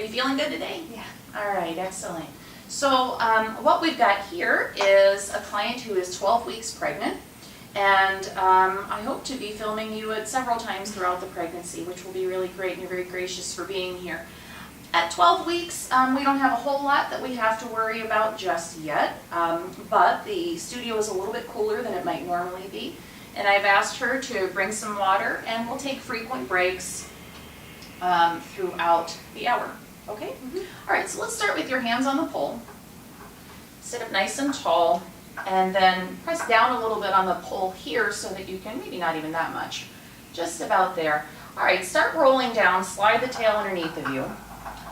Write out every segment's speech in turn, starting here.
Are you feeling good today? Yeah. All right, excellent. So what we've got here is a client who is 12 weeks pregnant, and I hope to be filming you at several times throughout the pregnancy, which will be really great, and you're very gracious for being here. At 12 weeks, we don't have a whole lot that we have to worry about just yet, but the studio is a little bit cooler than it might normally be, and I've asked her to bring some water, and we'll take frequent breaks throughout the hour. Okay? All right, so let's start with your hands on the pole. Sit up nice and tall, and then press down a little bit on the pole here so that you can, maybe not even that much, just about there. All right, start rolling down, slide the tail underneath of you.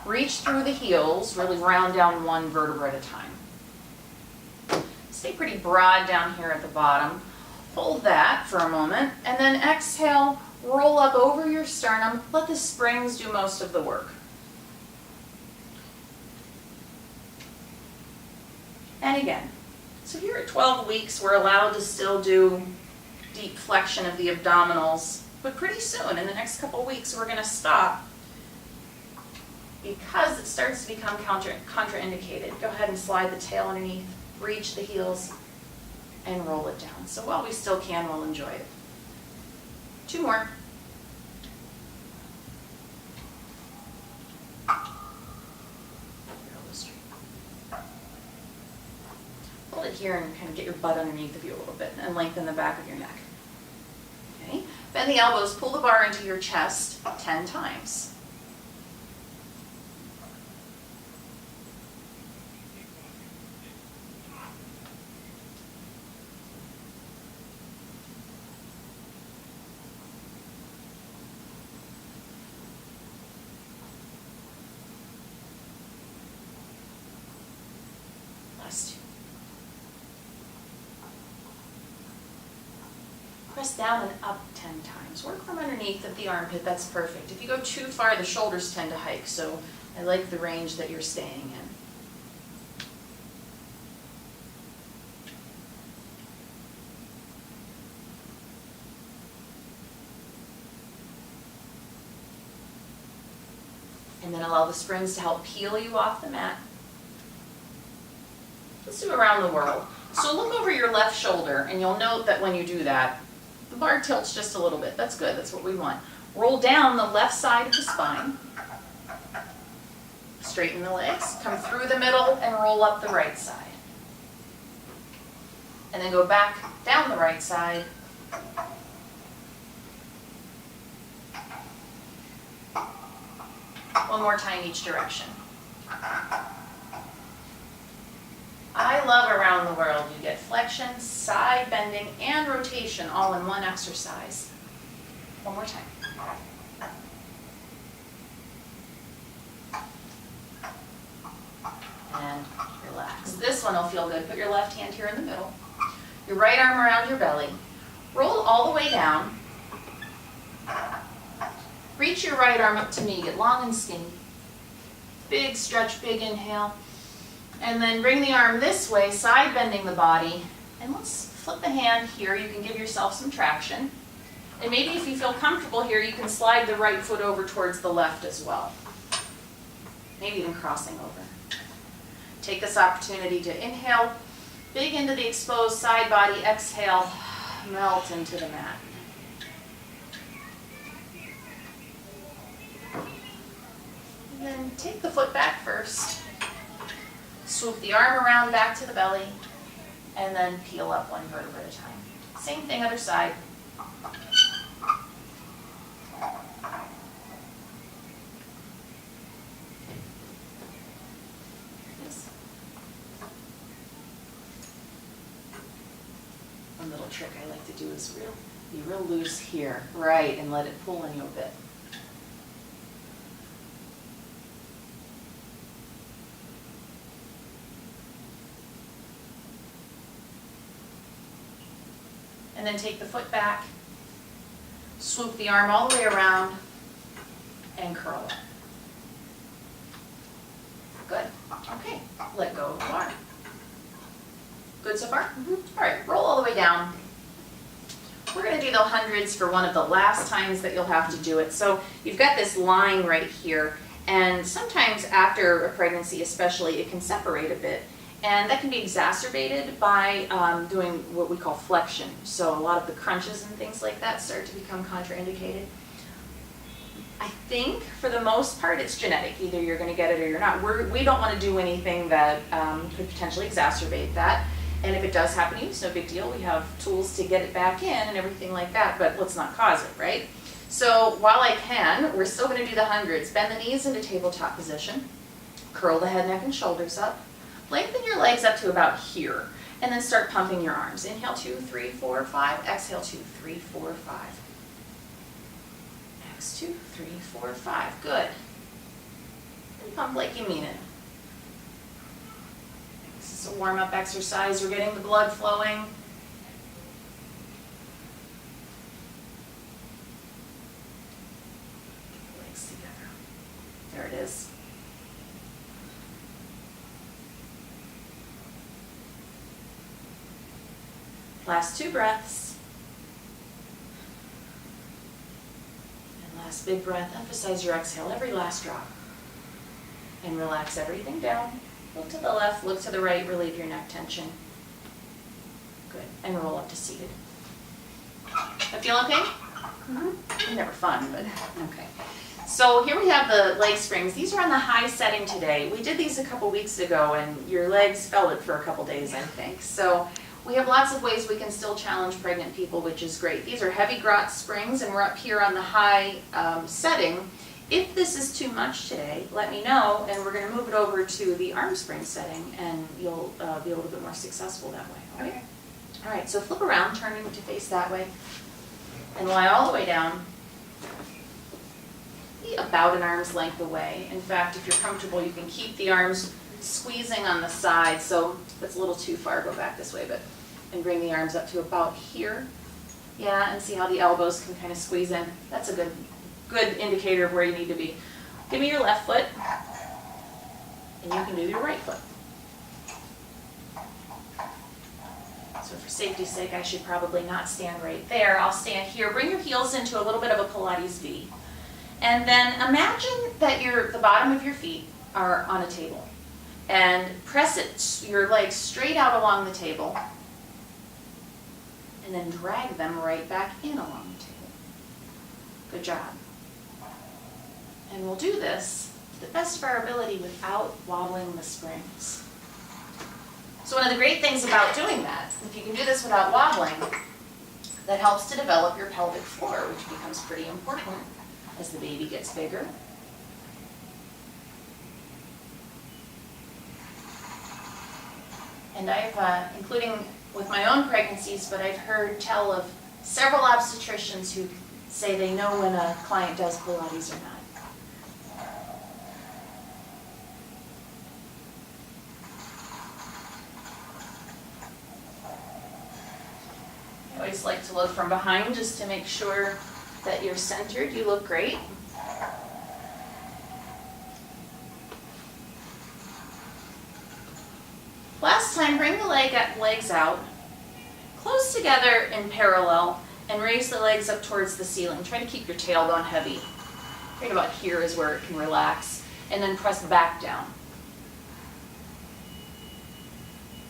Reach through the heels, really round down one vertebra at a time. Stay pretty broad down here at the bottom. Hold that for a moment, and then exhale, roll up over your sternum. Let the springs do most of the work. And again. So here at 12 weeks, we're allowed to still do deep flexion of the abdominals, but pretty soon, in the next couple weeks, we're going to stop because it starts to become contraindicated. Go ahead and slide the tail underneath, reach the heels, and roll it down. So while we still can, we'll enjoy it. 2 more. Hold it here and kind of get your butt underneath of you a little bit and lengthen the back of your neck. Okay. Bend the elbows, pull the bar into your chest 10 times. Last 2. Press down and up 10 times. Work from underneath of the armpit, that's perfect. If you go too far, the shoulders tend to hike, so I like the range that you're staying in. And then allow the springs to help peel you off the mat. Let's do around the world. So look over your left shoulder, and you'll note that when you do that, the bar tilts just a little bit. That's good, that's what we want. Roll down the left side of the spine. Straighten the legs, come through the middle, and roll up the right side. And then go back down the right side. One more time each direction. I love around the world. You get flexion, side bending, and rotation all in one exercise. One more time. And relax. This one will feel good. Put your left hand here in the middle. Your right arm around your belly. Roll all the way down. Reach your right arm up to me. Get long and skinny. Big stretch, big inhale. And then bring the arm this way, side bending the body. And let's flip the hand here. You can give yourself some traction. And maybe if you feel comfortable here, you can slide the right foot over towards the left as well. Maybe even crossing over. Take this opportunity to inhale, big into the exposed side body. Exhale, melt into the mat. And then take the foot back first. Swoop the arm around back to the belly, and then peel up one vertebra at a time. Same thing, other side. Yes. One little trick I like to do is be real loose here, right, and let it pull in you a bit. And then take the foot back, swoop the arm all the way around, and curl it. Good. Okay, let go of the arm. Good so far? All right, roll all the way down. We're going to do the hundreds for one of the last times that you'll have to do it. So you've got this line right here, And sometimes after a pregnancy especially, it can separate a bit. And that can be exacerbated by doing what we call flexion. So a lot of the crunches and things like that start to become contraindicated. I think for the most part it's genetic. Either you're going to get it or you're not. We don't want to do anything that could potentially exacerbate that. And if it does happen to you, it's no big deal. We have tools to get it back in and everything like that, but let's not cause it, right? So while I can, we're still going to do the hundreds. Bend the knees into tabletop position. Curl the head, neck, and shoulders up. Lengthen your legs up to about here, and then start pumping your arms. Inhale, 2, 3, 4, 5. Exhale, 2, 3, 4, 5. X, 2, 3, 4, 5. Good. And pump like you mean it. This is a warm-up exercise. We're getting the blood flowing. Legs together. There it is. Last 2 breaths. And last big breath. Emphasize your exhale, every last drop. And relax everything down. Look to the left, look to the right, relieve your neck tension. Good. And roll up to seated. That feel okay? Mm-hmm. Never fun, but okay. So here we have the leg springs. These are on the high setting today. We did these a couple weeks ago, and your legs felt it for a couple days, I think. So we have lots of ways we can still challenge pregnant people, which is great. These are heavy grot springs, and we're up here on the high setting. If this is too much today, let me know, and we're going to move it over to the arm spring setting, and you'll be a little bit more successful that way. Okay? All right, so flip around, turning to face that way, and lie all the way down. Be about an arm's length away. In fact, if you're comfortable, you can keep the arms squeezing on the side. So that's a little too far, go back this way, and bring the arms up to about here. Yeah, and see how the elbows can kind of squeeze in. That's a good indicator of where you need to be. Give me your left foot, and you can do your right foot. So for safety's sake, I should probably not stand right there. I'll stand here. Bring your heels into a little bit of a Pilates V. And then imagine that the bottom of your feet are on a table. And press your legs straight out along the table. And then drag them right back in along the table. Good job. And we'll do this to the best of our ability without wobbling the springs. So one of the great things about doing that, if you can do this without wobbling, that helps to develop your pelvic floor, which becomes pretty important as the baby gets bigger. And I've, including with my own pregnancies, but I've heard tell of several obstetricians who say they know when a client does Pilates or not. I always like to look from behind just to make sure that you're centered. You look great. Last time, bring the legs out, close together in parallel, and raise the legs up towards the ceiling. Try to keep your tailbone heavy. Right about here is where it can relax, and then press back down.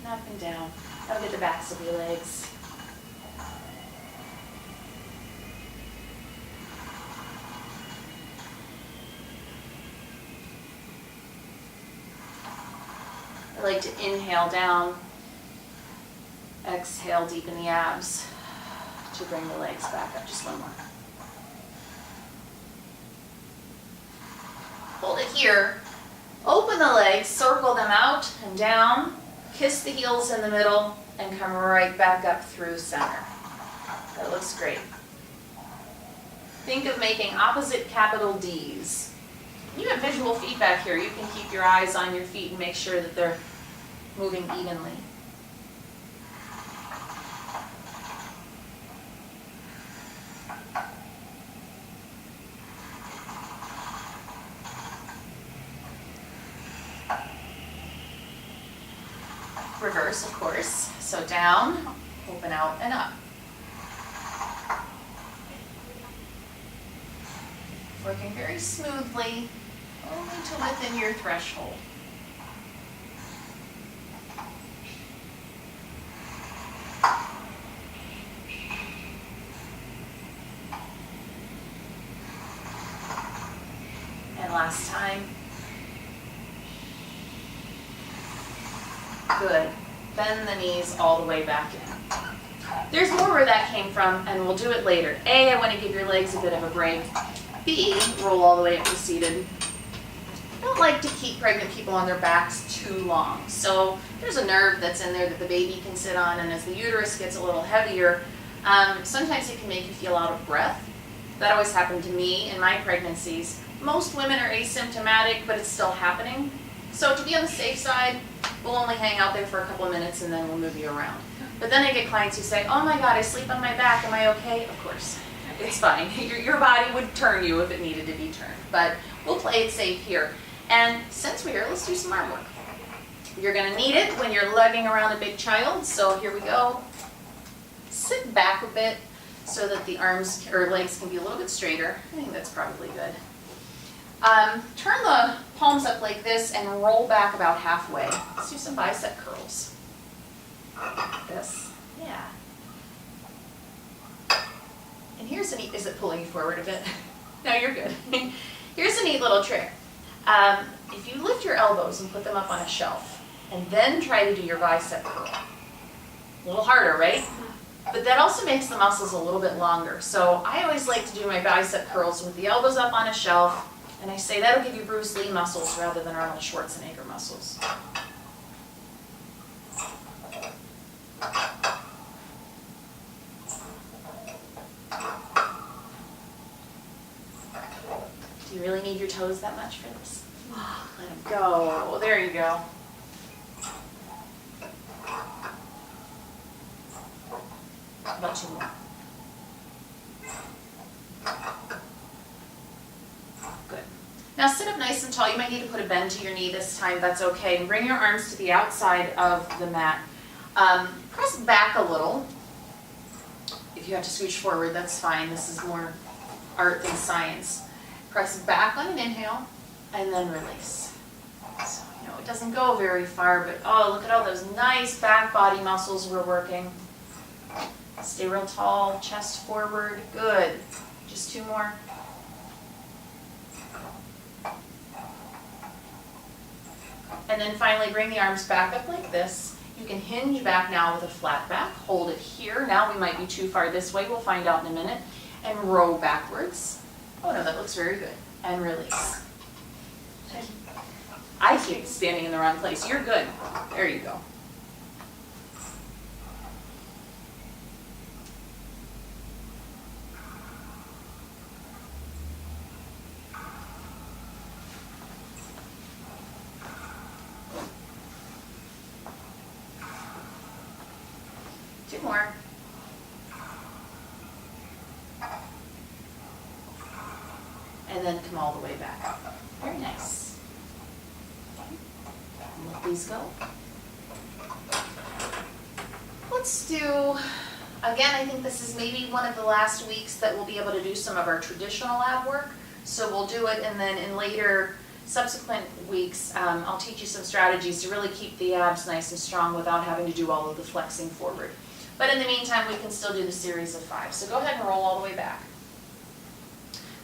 And up and down. Now get the backs of your legs. I like to inhale down, exhale, deepen the abs to bring the legs back up. Just one more. Hold it here. Open the legs, circle them out and down, kiss the heels in the middle, and come right back up through center. That looks great. Think of making opposite capital Ds. You have visual feedback here. You can keep your eyes on your feet and make sure that they're moving evenly. Reverse, of course. So down, open out, and up. Working very smoothly only to within your threshold. And last time. Good. Bend the knees all the way back in. There's more where that came from, and we'll do it later. A, I want to give your legs a bit of a break. B, roll all the way up to seated. I don't like to keep pregnant people on their backs too long. So there's a nerve that's in there that the baby can sit on, and as the uterus gets a little heavier, sometimes it can make you feel out of breath. That always happened to me in my pregnancies. Most women are asymptomatic, but it's still happening. So to be on the safe side, we'll only hang out there for a couple of minutes and then we'll move you around. But then I get clients who say, oh my God, I sleep on my back, am I okay? Of course, it's fine. Your body would turn you if it needed to be turned, but we'll play it safe here. And since we're here, let's do some arm work. You're gonna need it when you're lugging around a big child, so here we go. Sit back a bit so that the arms or legs can be a little bit straighter. I think that's probably good. Turn the palms up like this and roll back about halfway. Let's do some bicep curls. Like this, yeah. And here's a neat, is it pulling you forward a bit? No, you're good. Here's a neat little trick. If you lift your elbows and put them up on a shelf, and then try to do your bicep curl. A little harder, right? But that also makes the muscles a little bit longer. So I always like to do my bicep curls with the elbows up on a shelf, and I say that'll give you Bruce Lee muscles rather than Arnold Schwarzenegger muscles. Do you really need your toes that much for this? Let them go. There you go. About 2 more. Good. Now sit up nice and tall. You might need to put a bend to your knee this time. That's okay. And bring your arms to the outside of the mat. Press back a little. If you have to scooch forward, that's fine. This is more art than science. Press back on an inhale and then release. So, it doesn't go very far, but oh, look at all those nice back body muscles we're working. Stay real tall, chest forward. Good. Just 2 more. And then finally bring the arms back up like this. You can hinge back now with a flat back. Hold it here. Now we might be too far this way. We'll find out in a minute. And row backwards. Oh no, that looks very good. And release. I keep standing in the wrong place. You're good. There you go. Two more. And then come all the way back up. Very nice. And let these go. Let's do, again, I think this is maybe one of the last weeks that we'll be able to do some of our traditional ab work. So we'll do it, and then in later subsequent weeks, I'll teach you some strategies to really keep the abs nice and strong without having to do all of the flexing forward. But in the meantime, we can still do the series of 5. So go ahead and roll all the way back.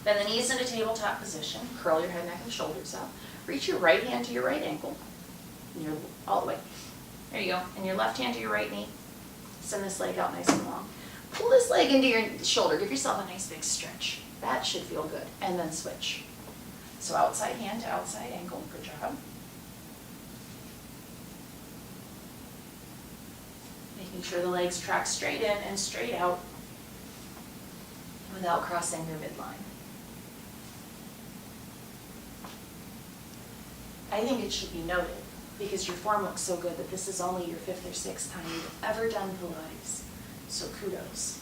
Bend the knees into tabletop position. Curl your head, neck, and shoulders up. Reach your right hand to your right ankle. And all the way. There you go. And your left hand to your right knee. Send this leg out nice and long. Pull this leg into your shoulder. Give yourself a nice big stretch. That should feel good. And then switch. So outside hand to outside ankle. Good job. Making sure the legs track straight in and straight out without crossing your midline. I think it should be noted, because your form looks so good, that this is only your 5th or 6th time you've ever done Pilates. So kudos.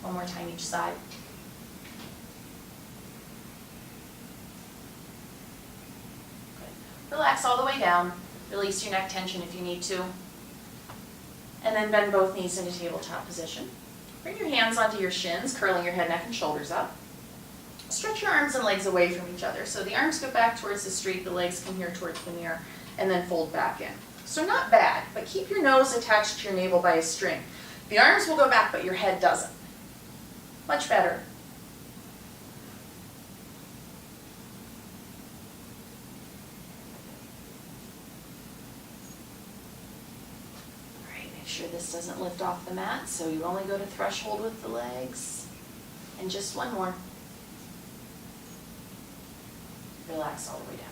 One more time each side. Good. Relax all the way down. Release your neck tension if you need to. And then bend both knees into tabletop position. Bring your hands onto your shins, curling your head, neck, and shoulders up. Stretch your arms and legs away from each other. So the arms go back towards the street, the legs come here towards the mirror, and then fold back in. So not bad, but keep your nose attached to your navel by a string. The arms will go back, but your head doesn't. Much better. All right, make sure this doesn't lift off the mat, so you only go to threshold with the legs. And just one more. Relax all the way down.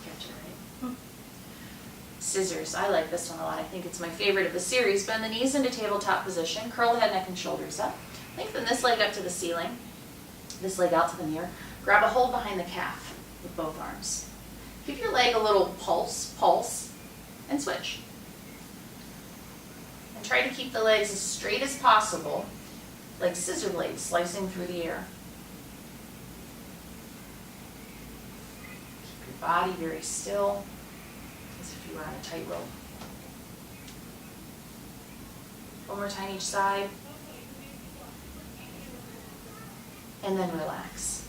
Catch it, right? Scissors. I like this one a lot. I think it's my favorite of the series. Bend the knees into tabletop position. Curl the head, neck, and shoulders up. Lengthen this leg up to the ceiling. This leg out to the mirror. Grab a hold behind the calf with both arms. Give your leg a little pulse, and switch. And try to keep the legs as straight as possible, like scissor blades slicing through the air. Body very still, as if you were on a tightrope. One more time each side. And then relax.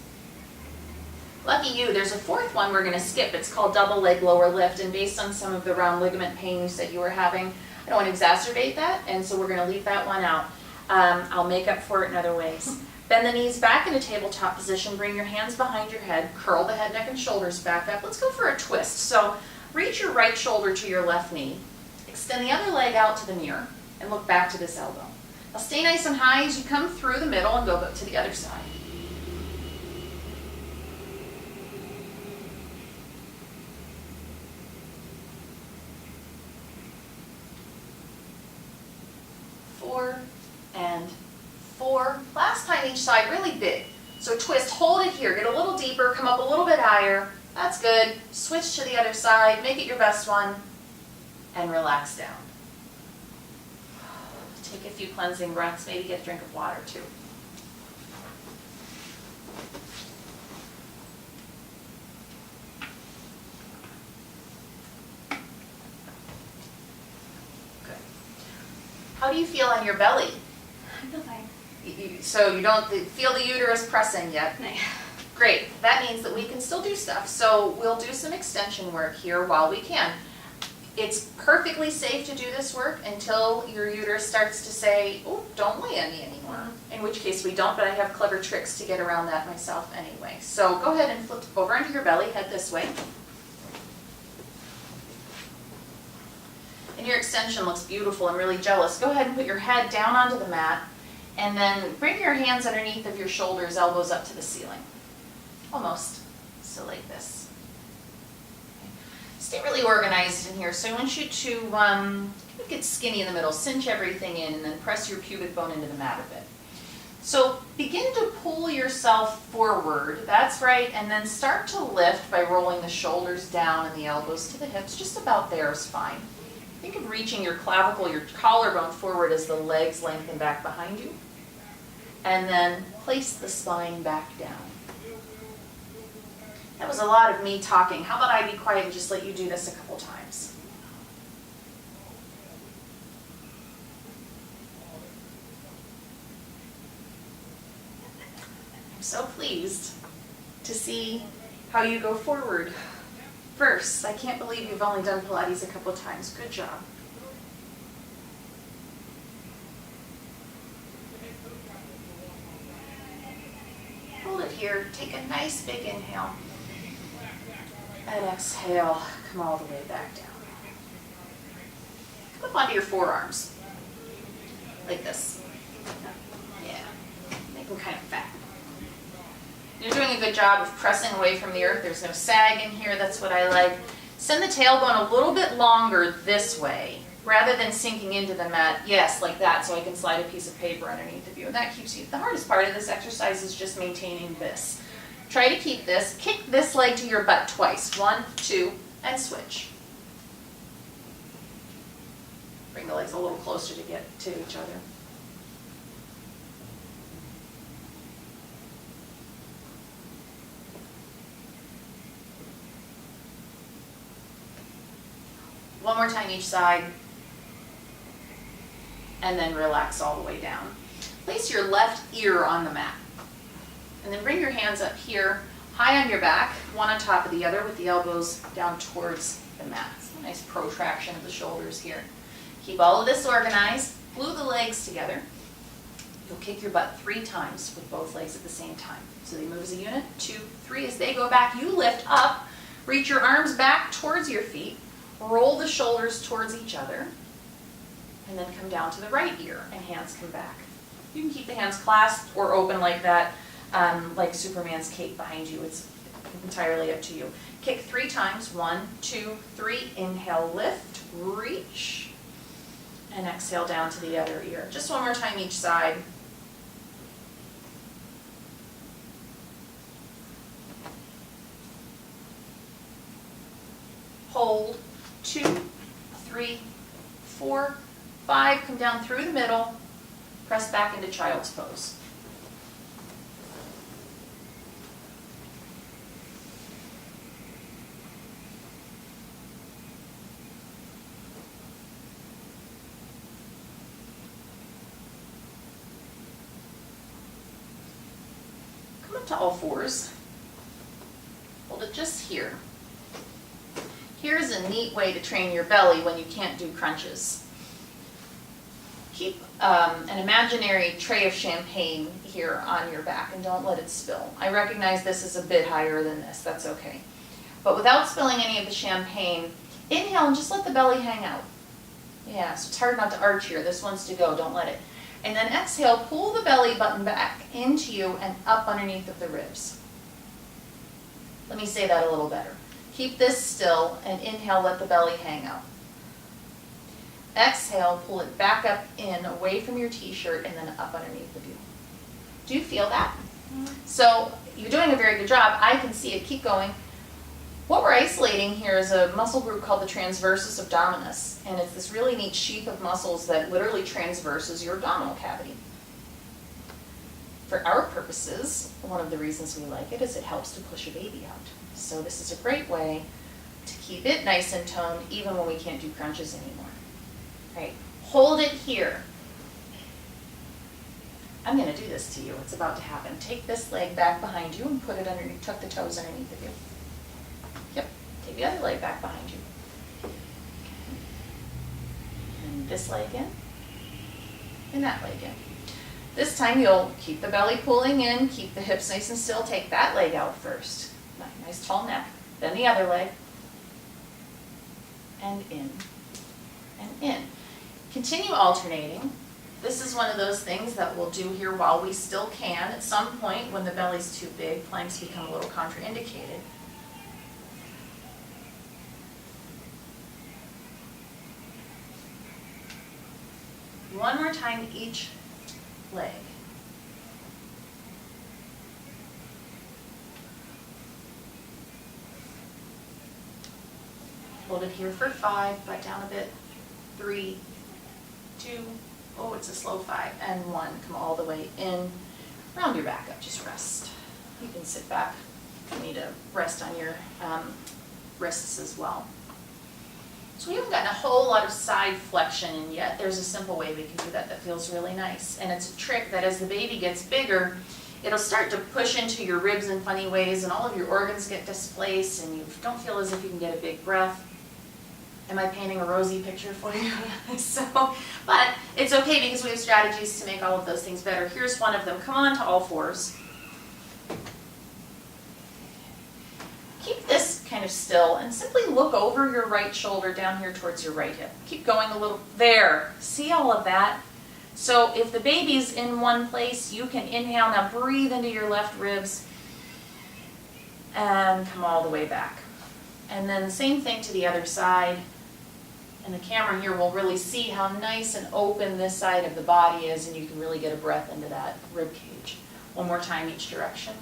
Lucky you, there's a fourth one we're going to skip. It's called double leg lower lift, and based on some of the round ligament pain you said you were having, I don't want to exacerbate that, and so we're going to leave that one out. I'll make up for it in other ways. Bend the knees back into tabletop position. Bring your hands behind your head. Curl the head, neck, and shoulders back up. Let's go for a twist. So reach your right shoulder to your left knee. Extend the other leg out to the mirror and look back to this elbow. Now stay nice and high as you come through the middle and go to the other side. Four and 4. Last time each side, really big. So twist, hold it here, get a little deeper, come up a little bit higher. That's good. Switch to the other side, make it your best one, and relax down. Take a few cleansing breaths, maybe get a drink of water too. Good. How do you feel on your belly? I feel fine. So you don't feel the uterus pressing yet? No. Great. That means that we can still do stuff. So we'll do some extension work here while we can. It's perfectly safe to do this work until your uterus starts to say, oh, don't lay on me anymore. In which case we don't, but I have clever tricks to get around that myself anyway. So go ahead and flip over onto your belly, head this way. And your extension looks beautiful. I'm really jealous. Go ahead and put your head down onto the mat. And then bring your hands underneath of your shoulders, elbows up to the ceiling. Almost. So like this. Okay. Stay really organized in here. So I want you to get skinny in the middle, cinch everything in, and then press your pubic bone into the mat a bit. So begin to pull yourself forward. That's right. And then start to lift by rolling the shoulders down and the elbows to the hips. Just about there is fine. Think of reaching your clavicle, your collarbone forward as the legs lengthen back behind you. And then place the spine back down. That was a lot of me talking. How about I be quiet and just let you do this a couple times? I'm so pleased to see how you go forward. First, I can't believe you've only done Pilates a couple of times. Good job. Hold it here. Take a nice big inhale. And exhale. Come all the way back down. Come up onto your forearms. Like this. Yeah. Make them kind of fat. You're doing a good job of pressing away from the earth. There's no sag in here. That's what I like. Send the tailbone a little bit longer this way rather than sinking into the mat. Yes, like that, so I can slide a piece of paper underneath of you. And that keeps you. The hardest part of this exercise is just maintaining this. Try to keep this. Kick this leg to your butt twice. 1, 2, and switch. Bring the legs a little closer to get to each other. One more time each side. and then relax all the way down. Place your left ear on the mat. And then bring your hands up here, high on your back, one on top of the other with the elbows down towards the mat. It's a nice protraction of the shoulders here. Keep all of this organized. Glue the legs together. You'll kick your butt 3 times with both legs at the same time. So they move as a unit. 2, 3. As they go back, you lift up. Reach your arms back towards your feet. Roll the shoulders towards each other. And then come down to the right ear and hands come back. You can keep the hands clasped or open like that, like Superman's cape behind you. It's entirely up to you. Kick 3 times. 1, 2, 3. Inhale, lift, reach. And exhale down to the other ear. Just one more time each side. Hold. 2, 3, 4, 5. Come down through the middle. Press back into child's pose. To all fours. Hold it just here. Here's a neat way to train your belly when you can't do crunches. Keep an imaginary tray of champagne here on your back and don't let it spill. I recognize this is a bit higher than this, that's okay. But without spilling any of the champagne, inhale and just let the belly hang out. Yeah, so it's hard not to arch here. This wants to go, don't let it. And then exhale, pull the belly button back into you and up underneath of the ribs. Let me say that a little better. Keep this still and inhale, let the belly hang out. Exhale, pull it back up in, away from your t-shirt and then up underneath of you. Do you feel that? So you're doing a very good job. I can see it. Keep going. What we're isolating here is a muscle group called the transversus abdominis, and it's this really neat sheath of muscles that literally transverses your abdominal cavity. For our purposes, one of the reasons we like it is it helps to push a baby out. So this is a great way to keep it nice and toned even when we can't do crunches anymore. All right, hold it here. I'm going to do this to you. It's about to happen. Take this leg back behind you and put it underneath, tuck the toes underneath of you. Yep, take the other leg back behind you. And this leg in, and that leg in. This time you'll keep the belly pulling in, keep the hips nice and still, take that leg out first. Nice tall neck. Then the other leg. And in, and in. Continue alternating. This is one of those things that we'll do here while we still can. At some point when the belly's too big, planks become a little contraindicated. One more time each leg. Hold it here for 5, butt down a bit. 3, 2, oh, it's a slow 5, and 1. Come all the way in. Round your back up, just rest. You can sit back if you need to rest on your wrists as well. So we haven't gotten a whole lot of side flexion in yet. There's a simple way we can do that that feels really nice. And it's a trick that as the baby gets bigger, it'll start to push into your ribs in funny ways and all of your organs get displaced and you don't feel as if you can get a big breath. Am I painting a rosy picture for you? But it's okay because we have strategies to make all of those things better. Here's one of them. Come on to all fours. Keep this kind of still and simply look over your right shoulder down here towards your right hip. Keep going a little. There. See all of that? So if the baby's in one place, you can inhale. Now breathe into your left ribs and come all the way back. And then the same thing to the other side. And the camera here will really see how nice and open this side of the body is, and you can really get a breath into that rib cage. One more time each direction.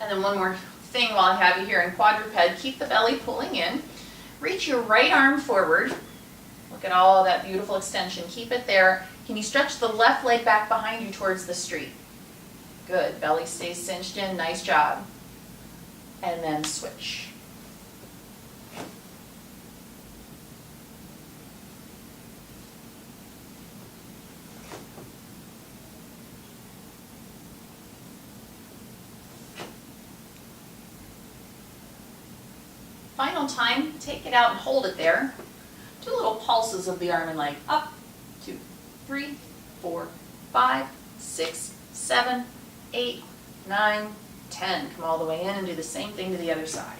And then one more thing while I have you here in quadruped, keep the belly pulling in. Reach your right arm forward. Look at all that beautiful extension. Keep it there. Can you stretch the left leg back behind you towards the street? Good, belly stays cinched in, nice job. And then switch. Final time, take it out and hold it there. Do little pulses of the arm and leg. Up, 2, 3, 4, 5, 6, 7, 8, 9, 10. Come all the way in and do the same thing to the other side.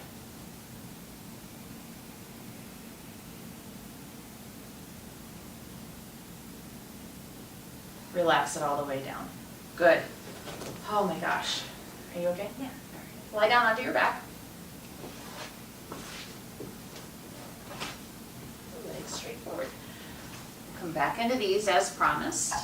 Relax it all the way down. Good. Oh my gosh. Are you okay? Yeah. All right. Lie down onto your back. Legs straight forward. Come back into these as promised.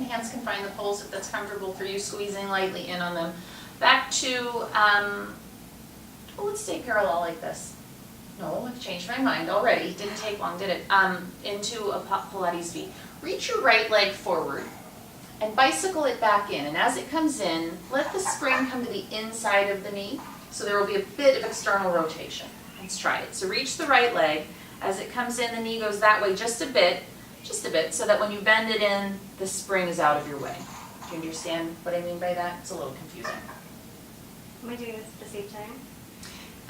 Hands can find the poles if that's comfortable for you, squeezing lightly in on them. Back to, let's stay parallel like this. No, I've changed my mind already. Didn't take long, did it? Into a Pilates V. Reach your right leg forward and bicycle it back in. And as it comes in, let the spring come to the inside of the knee. So there will be a bit of external rotation. Let's try it. So reach the right leg. As it comes in, the knee goes that way just a bit, so that when you bend it in, the spring is out of your way. Do you understand what I mean by that? It's a little confusing. Am I doing this at the same time?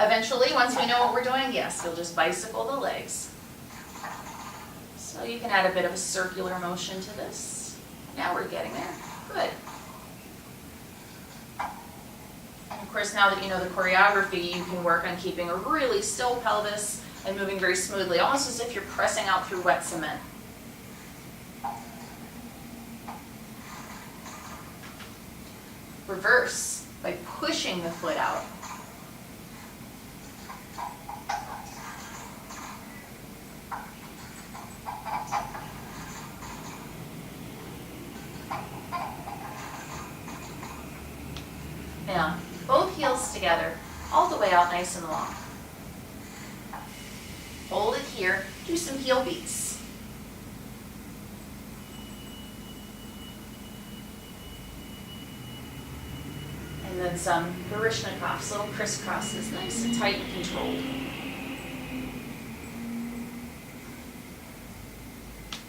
Eventually, once we know what we're doing, yes, you'll just bicycle the legs. So you can add a bit of a circular motion to this. Now we're getting there. Good. And of course, now that you know the choreography, you can work on keeping a really still pelvis and moving very smoothly, almost as if you're pressing out through wet cement. Reverse by pushing the foot out. Now, both heels together, all the way out nice and long. Hold it here, do some heel beats. And then some Baryshnikovs, little crisscrosses, nice and tight and controlled.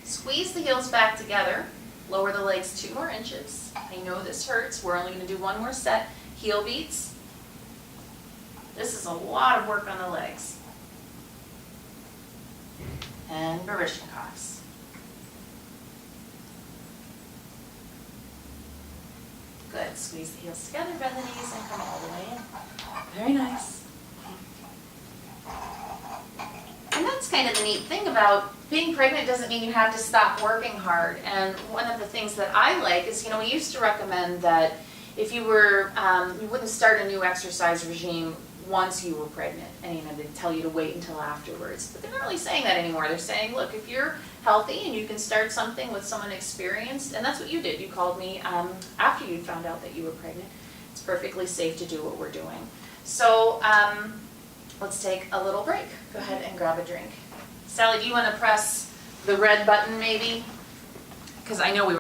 Squeeze the heels back together, lower the legs 2 more inches. I know this hurts, we're only going to do 1 more set. Heel beats. This is a lot of work on the legs. And Baryshnikovs. Good. Squeeze the heels together, bend the knees, and come all the way in. Very nice. And that's kind of the neat thing about being pregnant. Doesn't mean you have to stop working hard. And one of the things that I like is, we used to recommend that if you were, you wouldn't start a new exercise regime once you were pregnant, and they'd tell you to wait until afterwards. But they're not really saying that anymore. They're saying, look, if you're healthy and you can start something with someone experienced, and that's what you did. You called me after you found out that you were pregnant. It's perfectly safe to do what we're doing. So let's take a little break. Go ahead and grab a drink. Sally, do you want to press the red button maybe? Because I know we were